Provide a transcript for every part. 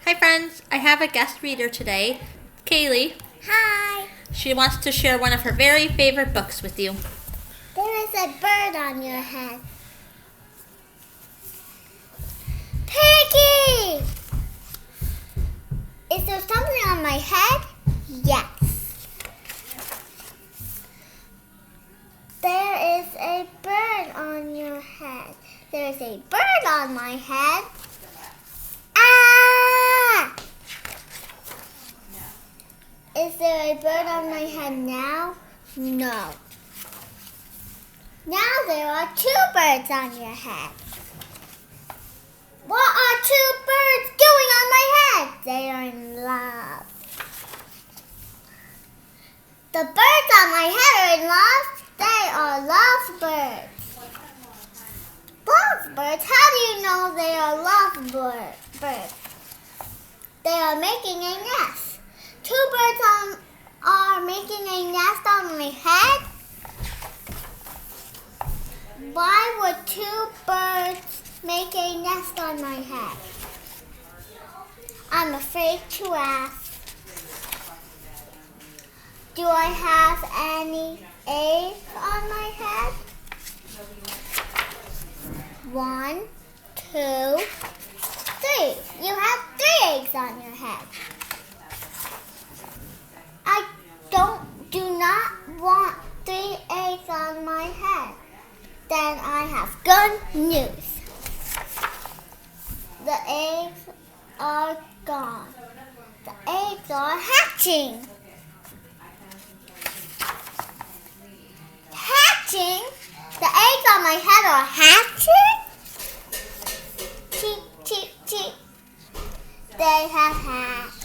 Hi friends, I have a guest reader today, Kaylee. Hi. She wants to share one of her very favorite books with you. There is a bird on your head. Piggy! Is there something on my head? Yes. There is a bird on your head. There is a bird on my head. Ah! Is there a bird on my head now? No. Now there are two birds on your head. What are two birds doing on my head? They are in love. The birds on my head are in love. They are lovebirds. Lovebirds? How do you know they are lovebirds? They are making a nest. Two birds are making a nest on my head. Why would two birds make a nest on my head? I'm afraid to ask. Do I have any eggs on my head? 1, 2, 3. You have 3 eggs on your head. I do not want 3 eggs on my head. Then I have good news. The eggs are gone. The eggs are hatching. Hatching? The eggs on my head are hatching? Cheep, cheep, cheep. They have hatched.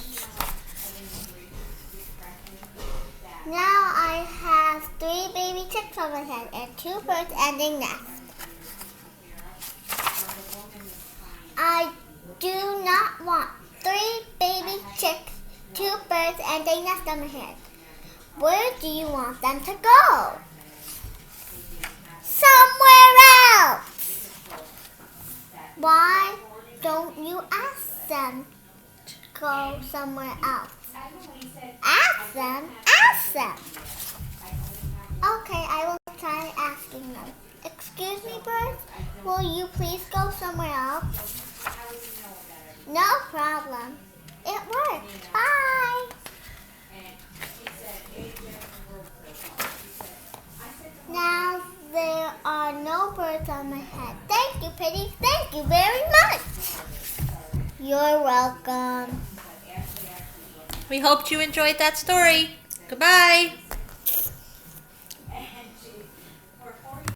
Now I have 3 baby chicks on my head and 2 birds and a nest. I do not want 3 baby chicks, 2 birds, and a nest on my head. Where do you want them to go? Somewhere else. Why don't you ask them to go somewhere else? Ask them? Ask them. Okay, I will try asking them. Excuse me, birds? Will you please go somewhere else? No problem. It worked. Bye. Now there are no birds on my head. Thank you, Piggy. Thank you very much. You're welcome. We hoped you enjoyed that story. Goodbye.